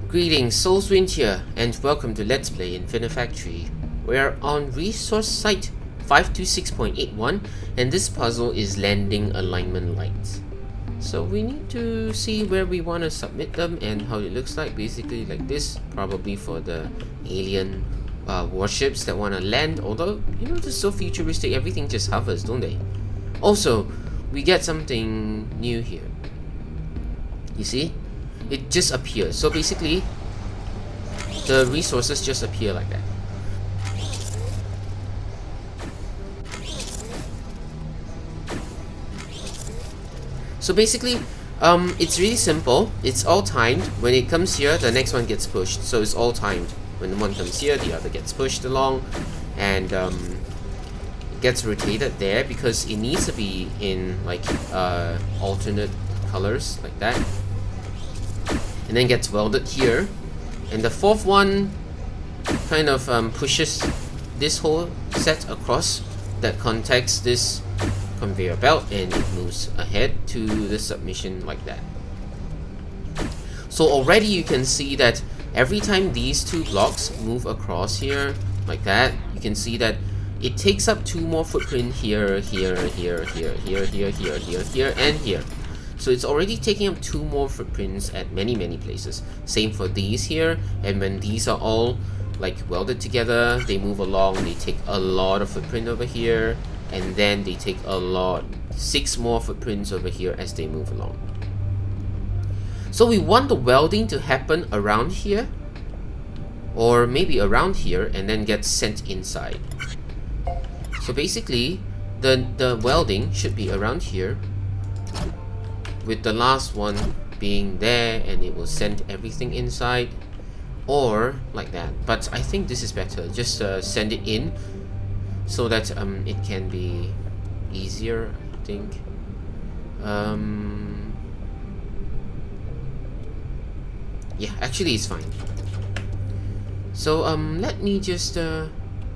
Greetings, Soulswind here, and welcome to Let's Play Infinifactory. We're on resource site 526.81, and this puzzle is landing alignment lights. So we need to see where we want to submit them and how it looks like, basically like this, probably for the alien warships that want to land, although, you know, just so futuristic, everything just hovers, don't they? Also, we get something new here. You see? It just appears. So basically, the resources just appear like that. So basically, it's really simple. It's all timed. When it comes here, the next one gets pushed. So it's all timed. When one comes here, the other gets pushed along, and it gets rotated there because it needs to be in like alternate colors like that. And then gets welded here, and the fourth one kind of pushes this whole set across that contacts this conveyor belt, and it moves ahead to the submission like that. So already you can see that every time these two blocks move across here like that, you can see that it takes up two more footprint here, here, here, here, here, here, here, here, here, and here. So it's already taking up two more footprints at many places. Same for these here, and when these are all like welded together, they move along, they take a lot of footprint over here, and then they take a lot, 6 more footprints over here as they move along. So we want the welding to happen around here, or maybe around here, and then get sent inside. So basically, the welding should be around here, with the last one being there, and it will send everything inside, or like that. But I think this is better. Just send it in so that it can be easier, I think. Yeah, actually it's fine. So let me just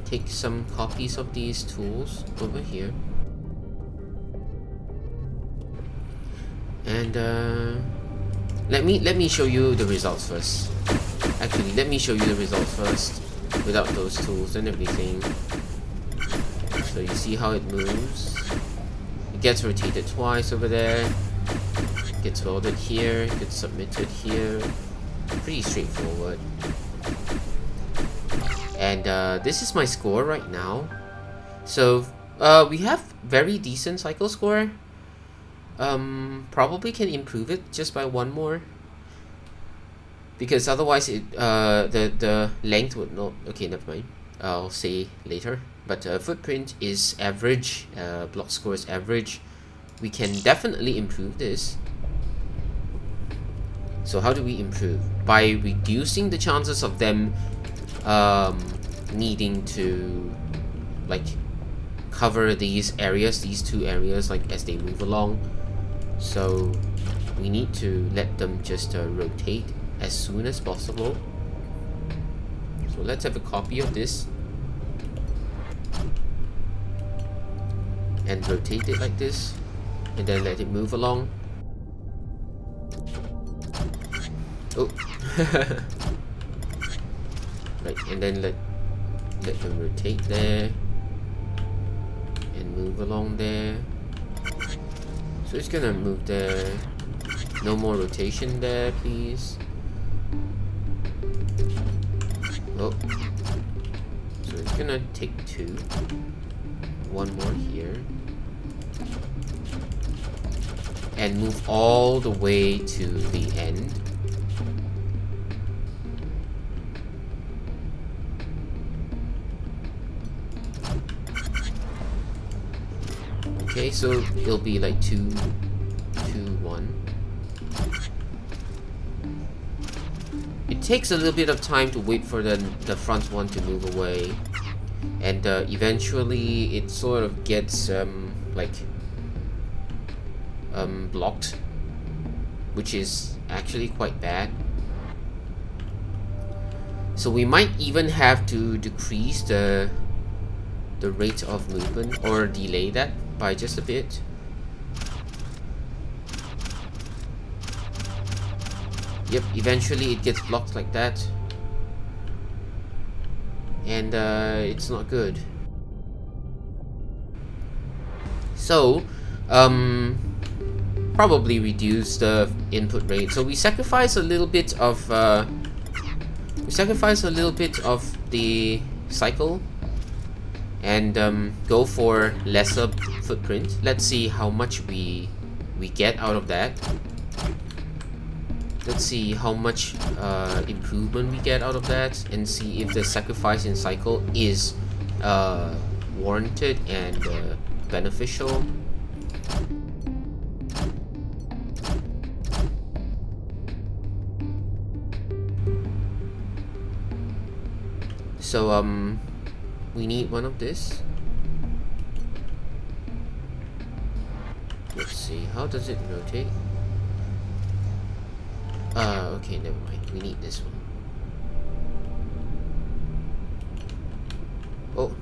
take some copies of these tools over here. And let me show you the results first. Actually, let me show you the results first without those tools and everything. So you see how it moves. It gets rotated twice over there. Gets welded here. Gets submitted here. Pretty straightforward. And this is my score right now. So we have very decent cycle score. Probably can improve it just by one more, because otherwise it the length would not. Okay, never mind, I'll say later. But footprint is average, block score is average. We can definitely improve this. So how do we improve? By reducing the chances of them needing to like cover these areas, these two areas, like as they move along. So we need to let them just rotate as soon as possible. So let's have a copy of this and rotate it like this, and then let it move along. Oh. Right, and then let them rotate there and move along there. So it's gonna move there. No more rotation there, please. Oh. So it's gonna take 2. One more here. And move all the way to the end. Okay, so it'll be like 2, 2, 1. It takes a little bit of time to wait for the front one to move away, and eventually it sort of gets blocked, which is actually quite bad. So we might even have to decrease the rate of movement, or delay that by just a bit. Yep, eventually it gets blocked like that. And it's not good. So, probably reduce the input rate. So we sacrifice a little bit of the cycle and go for lesser footprint. Let's see how much we get out of that. Let's see how much improvement we get out of that, and see if the sacrifice in cycle is warranted and beneficial. So we need one of this. Let's see, how does it rotate? Okay, never mind. We need this one. Oh.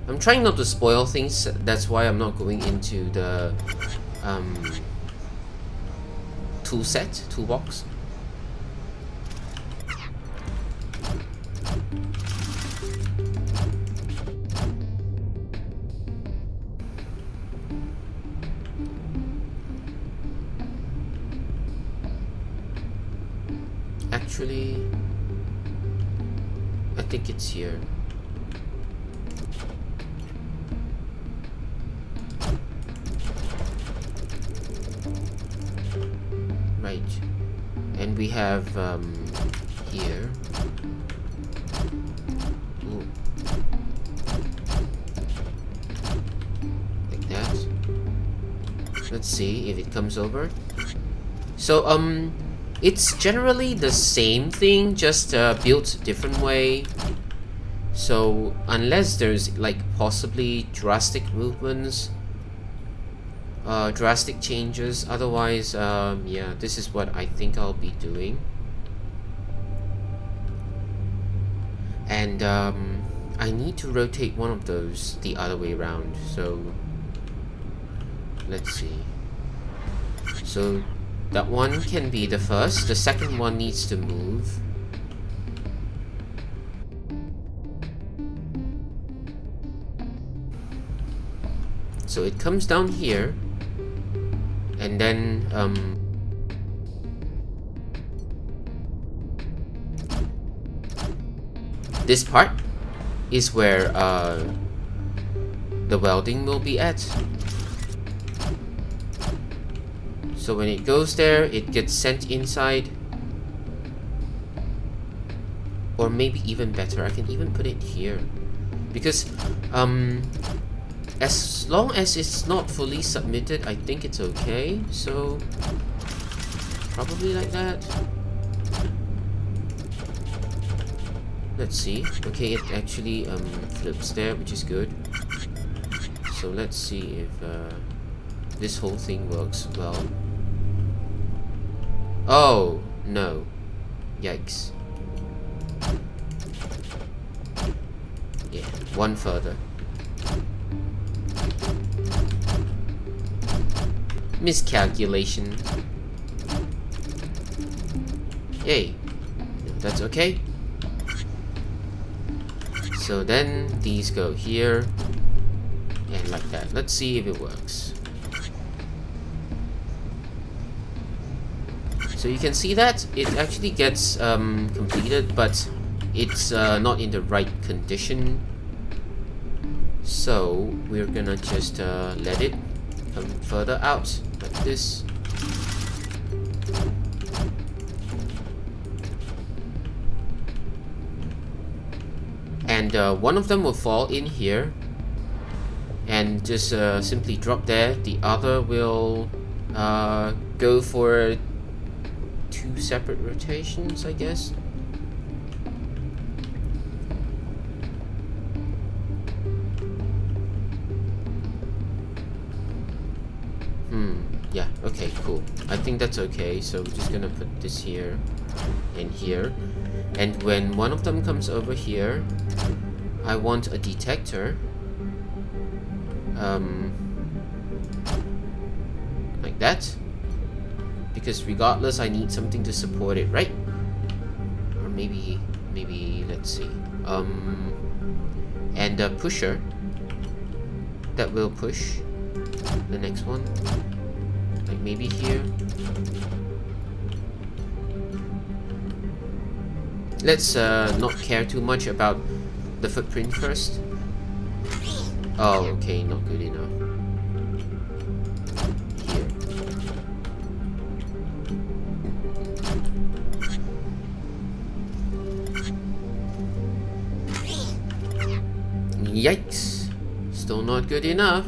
I'm trying not to spoil things, that's why I'm not going into the toolbox. Actually, I think it's here. Right. And we have here. Ooh. Like that. Let's see if it comes over. So it's generally the same thing, just built different way. So unless there's like possibly drastic movements, drastic changes, otherwise yeah, this is what I think I'll be doing. And I need to rotate one of those the other way around, so let's see. So that one can be the first, the second one needs to move. So it comes down here, and then this part is where the welding will be at. So when it goes there, it gets sent inside. Or maybe even better, I can even put it here. Because as long as it's not fully submitted, I think it's okay. So probably like that. Let's see. Okay, it actually flips there, which is good. So let's see if this whole thing works well. Oh, no. Yikes. Yeah, one further. Miscalculation. Yay. That's okay. So then these go here. And like that. Let's see if it works. So you can see that it actually gets completed, but it's not in the right condition. So we're gonna just let it come further out like this. And one of them will fall in here and just simply drop there. The other will go for 2 separate rotations, I guess. Yeah, okay, cool. I think that's okay, so we're just gonna put this here and here. And when one of them comes over here, I want a detector. Like that. because regardless I need something to support it, right? Or maybe let's see, and a pusher that will push the next one, like maybe here. Let's not care too much about the footprint first. Oh, okay, not good enough. Here. Yikes. Still not good enough.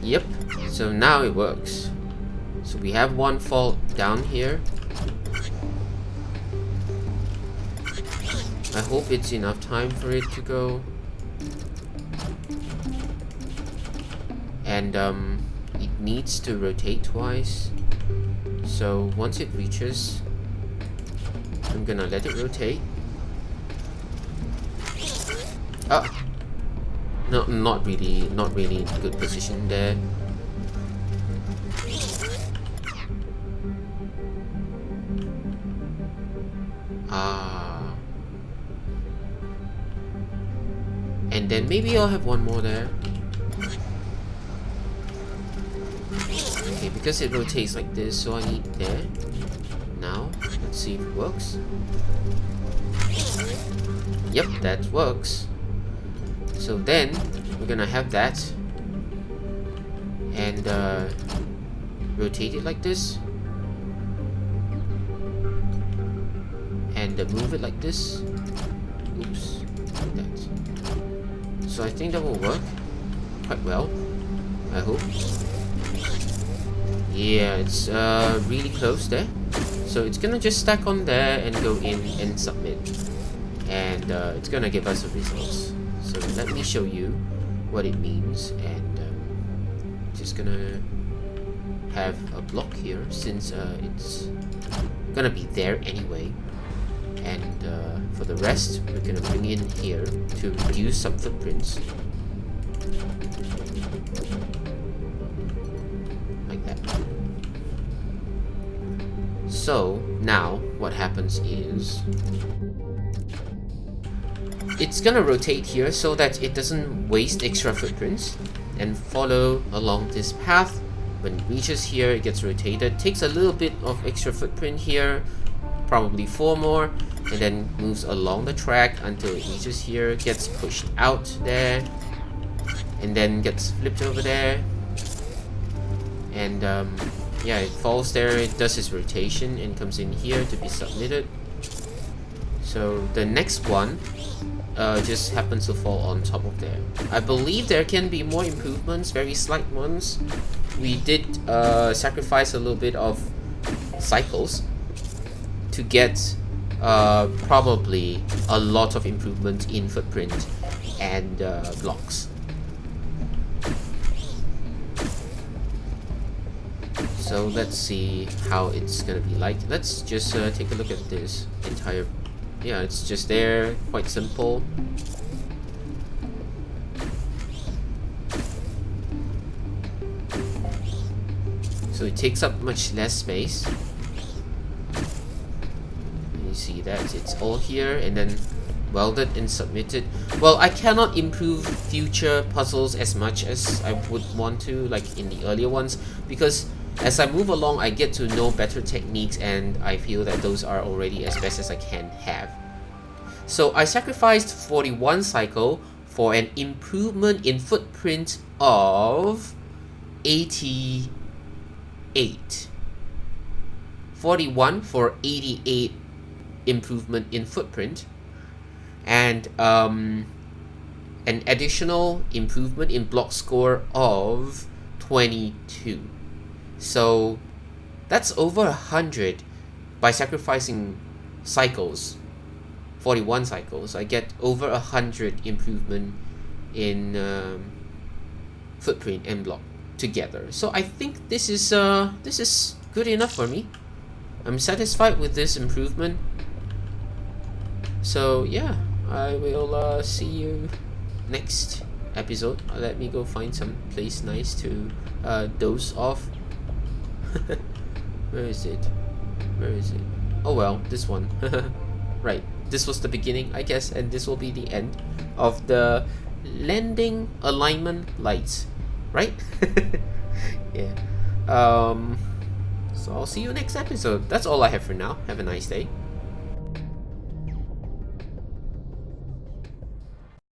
Yep, so now it works. So we have one fault down here. I hope it's enough time for it to go. And it needs to rotate twice. So once it reaches, I'm gonna let it rotate. Ah! No, not really good position there. Ah. And then maybe I'll have one more there. Okay, because it rotates like this, so I need there. Now, let's see if it works. Yep, that works. So then, we're gonna have that, and rotate it like this, and move it like this. Oops, like that. So I think that will work quite well, I hope. Yeah, it's really close there. So it's gonna just stack on there and go in and submit, and it's gonna give us the results. So let me show you what it means, and just gonna have a block here since it's gonna be there anyway. And for the rest, we're gonna bring in here to reduce some footprints. Like that. So now what happens is it's gonna rotate here so that it doesn't waste extra footprints and follow along this path. When it reaches here, it gets rotated, takes a little bit of extra footprint here, probably 4 more, and then moves along the track until it reaches here, gets pushed out there, and then gets flipped over there, and yeah, it falls there, it does its rotation and comes in here to be submitted. So the next one just happens to fall on top of there. I believe there can be more improvements, very slight ones. We did sacrifice a little bit of cycles to get probably a lot of improvement in footprint and blocks. So let's see how it's gonna be like. Let's just take a look at this entire. Yeah, it's just there, quite simple. So it takes up much less space. And you see that it's all here and then welded and submitted. Well, I cannot improve future puzzles as much as I would want to, like in the earlier ones, because as I move along, I get to know better techniques, and I feel that those are already as best as I can have. So I sacrificed 41 cycle for an improvement in footprint of 88. 41 for 88 improvement in footprint, and an additional improvement in block score of 22. So that's over 100 by sacrificing cycles. 41 cycles, I get over 100 improvement in footprint and block together. So I think this is good enough for me. I'm satisfied with this improvement. So yeah, I will see you next episode. Let me go find some place nice to doze off. Where is it? Where is it? Oh well, this one. Right. This was the beginning, I guess, and this will be the end of the landing alignment lights. Right? Yeah. So I'll see you next episode. That's all I have for now. Have a nice day.